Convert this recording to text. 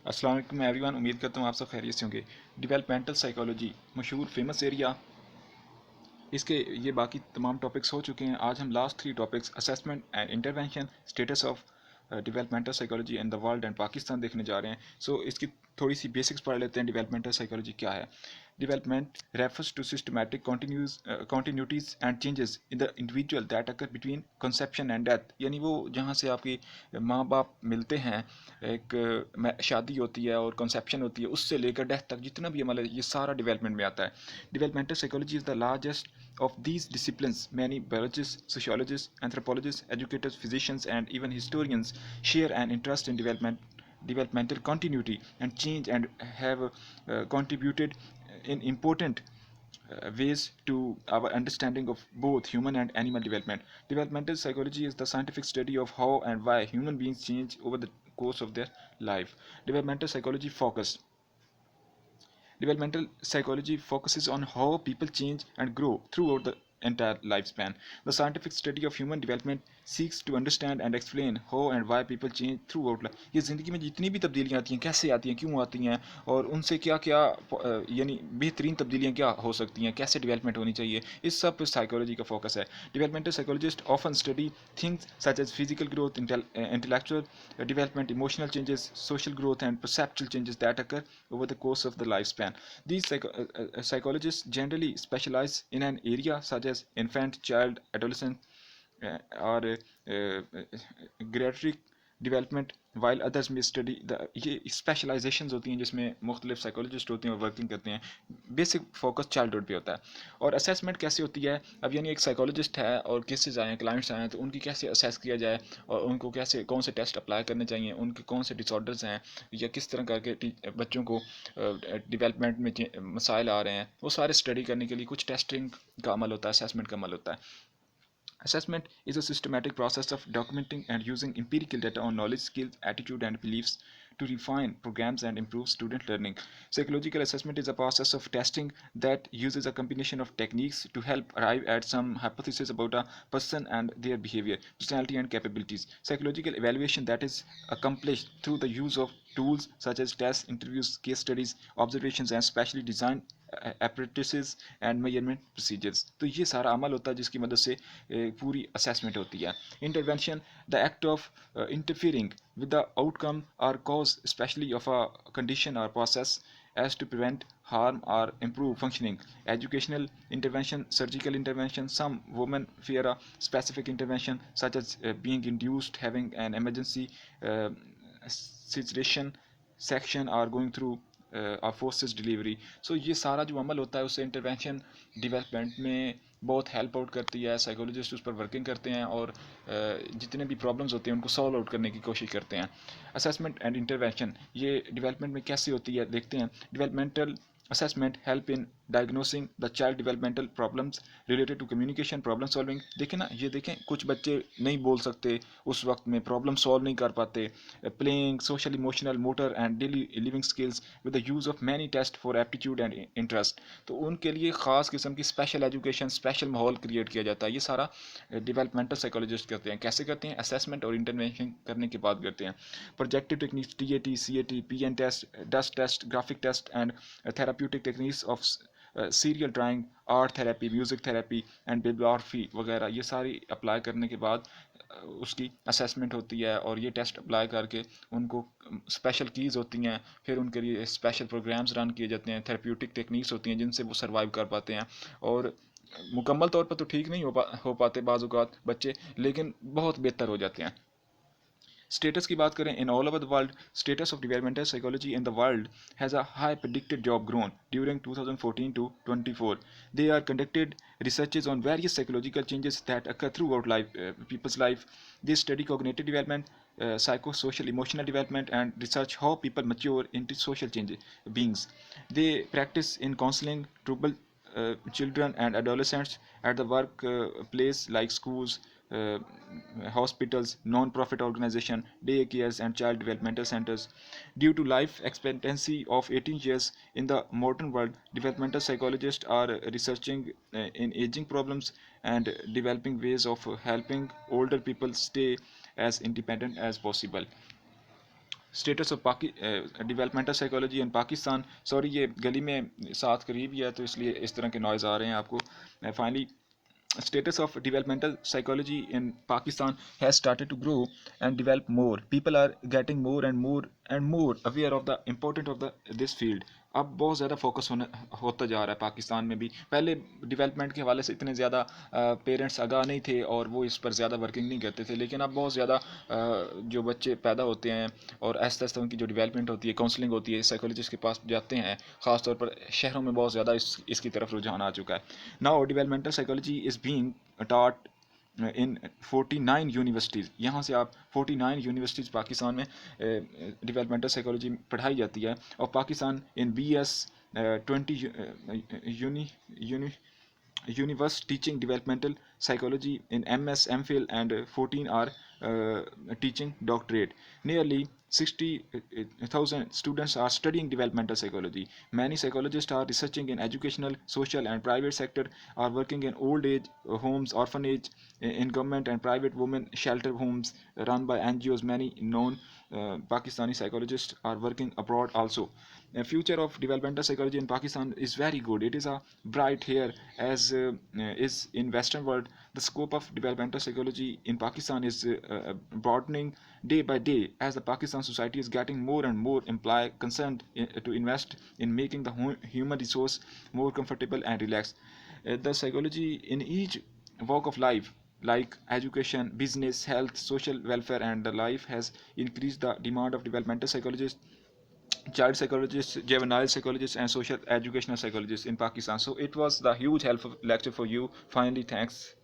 अस्सलाम वालेकुम एवरीवन। उम्मीद करता हूँ आप सब खैरियत से होंगे। डेवलपमेंटल साइकोलॉजी मशहूर फेमस एरिया, इसके ये बाकी तमाम टॉपिक्स हो चुके हैं। आज हम last 3 topics assessment and intervention, status of developmental psychology in the world and Pakistan देखने जा रहे हैं। इसकी थोड़ी सी बेसिक्स पढ़ लेते हैं। डेवलपमेंटल साइकोलॉजी क्या है? Development refers to systematic continuities and changes in the individual that occur between conception and death. यानी वो जहाँ से आपके माँ बाप मिलते हैं, एक शादी होती है और कंसेप्शन होती है, उससे लेकर डेथ तक जितना भी अमल है, ये सारा डेवलपमेंट में आता है। Developmental psychology is the largest of these disciplines. Many biologists, sociologists, anthropologists, educators, physicians, and even historians share an interest in developmental continuity and change, and have contributed in important ways to our understanding of both human and animal development. Developmental psychology is the scientific study of how and why human beings change over the course of their life. Developmental psychology focus Developmental psychology focuses on how people change and grow throughout the entire lifespan. The scientific study of human development seeks to understand and explain how and why people change throughout life. ये ज़िंदगी में जितनी भी तब्दीलियाँ आती हैं, कैसे आती हैं, क्यों आती हैं, और उनसे क्या क्या यानी बेहतरीन तब्दीलियाँ क्या हो सकती हैं, कैसे डेवलपमेंट होनी चाहिए, इस सब पर साइकोलॉजी का फोकस है. Developmental psychologists often study things such as physical growth, intellectual development, emotional changes, social growth, and perceptual changes that occur over the course of the lifespan. These psychologists generally specialize in an area such as infant, child, adolescent, or geriatric development, while others में study the ये specialisations होती हैं जिसमें मुख्तलिफ psychologist होते हैं और working करते हैं. बेसिक फोकस चाइल्डहुड पे होता है. और असेसमेंट कैसे होती है? अब यानी एक साइकोलॉजिस्ट है और केसेस आए हैं, क्लाइंट्स आए हैं, तो उनकी कैसे असेस किया जाए और उनको कैसे कौन से टेस्ट अप्लाई करने चाहिए, उनके कौन से डिसऑर्डर्स हैं या किस तरह करके बच्चों को डेवलपमेंट में मसाइल आ रहे हैं, वो सारे स्टडी करने के लिए कुछ टेस्टिंग का अमल होता है, असेसमेंट का अमल होता है. Assessment is a systematic process of documenting and using empirical data on knowledge, skills, attitude, and beliefs to refine programs and improve student learning. Psychological assessment is a process of testing that uses a combination of techniques to help arrive at some hypothesis about a person and their behavior, personality, and capabilities. Psychological evaluation that is accomplished through the use of tools such as tests, interviews, case studies, observations, and specially designed apparatuses and measurement procedures. तो ये सारा अमल होता है जिसकी मदद से पूरी assessment होती है. Intervention the act of interfering with the outcome or cause, especially of a condition or process, as to prevent harm or improve functioning. Educational intervention, surgical intervention. Some women fear a specific intervention, such as being induced, having an emergency situation, section, or going through forces delivery. ये सारा जो अमल होता है उससे intervention development में बहुत help out करती है. साइकोलॉजिस्ट उस पर वर्किंग करते हैं और जितने भी प्रॉब्लम्स होते हैं उनको सॉल्व आउट करने की कोशिश करते हैं. असेसमेंट एंड इंटरवेंशन ये डेवलपमेंट में कैसे होती है देखते हैं. Developmental assessment help in diagnosing the child developmental problems related to communication, problem solving. देखें ना, ये देखें कुछ बच्चे नहीं बोल सकते, उस वक्त में प्रॉब्लम सॉल्व नहीं कर पाते. Playing, social, emotional, motor and daily living skills with the use of many test for aptitude and interest. तो उनके लिए ख़ास किस्म की स्पेशल एजुकेशन, स्पेशल माहौल क्रिएट किया जाता है. ये सारा डेवलपमेंटल साइकोलॉजिस्ट करते हैं. कैसे करते हैं? असेसमेंट और इंटरवेंशन करने के बाद करते हैं. Projective techniques, TAT, CAT, PN test, dust test, graphic test, and therapeutic techniques of serial drawing, art therapy, music therapy, and bibliography वगैरह, ये सारी अप्लाई करने के बाद उसकी असेसमेंट होती है. और ये टेस्ट अप्लाई करके उनको स्पेशल कीज़ होती हैं, फिर उनके लिए स्पेशल प्रोग्राम्स रन किए जाते हैं. थेरेप्यूटिक टेक्निक्स होती हैं जिनसे वो सर्वाइव कर पाते हैं. और मुकम्मल तौर पर तो ठीक नहीं हो पाते बाज़ औक़ात बच्चे, लेकिन बहुत बेहतर हो जाते हैं. स्टेटस की बात करें, in all over the world, status of developmental psychology in the world has a high predicted job grown during 2014 to 24. They are conducted researches on various psychological changes that occur throughout people's life. They study cognitive development, psychosocial, emotional development, and research how people mature into social beings. They practice in counseling troubled children and adolescents at the workplace like schools, uh, hospitals, non-profit organizations, day cares, and child developmental centers. Due to life expectancy of 18 years in the modern world, developmental psychologists are researching in aging problems and developing ways of helping older people stay as independent as possible. Status of developmental psychology in Pakistan. Sorry, ये गली में साथ करीब ही है तो इसलिए इस तरह के नॉइज़ आ रहे हैं आपको। Finally, status of developmental psychology in Pakistan has started to grow and develop more. People are getting more aware of the importance of this field. अब बहुत ज़्यादा फोकस होता जा रहा है पाकिस्तान में भी। पहले डेवलपमेंट के हवाले से इतने ज़्यादा पेरेंट्स आगाह नहीं थे और वो इस पर ज़्यादा वर्किंग नहीं करते थे, लेकिन अब बहुत ज़्यादा जो बच्चे पैदा होते हैं और आहिस्ता आहिस्ता उनकी जो डेवलपमेंट होती है, काउंसलिंग होती है, साइकोलॉजिस्ट के पास जाते हैं, ख़ासतौर पर शहरों में बहुत ज़्यादा इसकी तरफ रुझान आ चुका है। Now developmental psychology is being taught in 49 universities. यहाँ से आप 49 यूनिवर्सिटीज़ पाकिस्तान में डेवलपमेंटल साइकोलॉजी पढ़ाई जाती है। और पाकिस्तान इन BS 20 universe teaching developmental psychology in MS, MPhil, and 14 are teaching doctorate. Nearly 60,000 students are studying developmental psychology. Many psychologists are researching in educational, social, and private sector, are working in old age homes, orphanage, in government and private women shelter homes run by NGOs. Many known Pakistani psychologists are working abroad also. The future of developmental psychology in Pakistan is very good. It is a bright here as is in Western world. The scope of developmental psychology in Pakistan is broadening day by day as the Pakistan society is getting more and more concerned to invest in making the human resource more comfortable and relaxed. The psychology in each walk of life like education, business, health, social welfare, and the life has increased the demand of developmental psychologists, child psychologists, juvenile psychologists, and social educational psychologists in Pakistan. So it was the huge helpful lecture for you. Finally, thanks.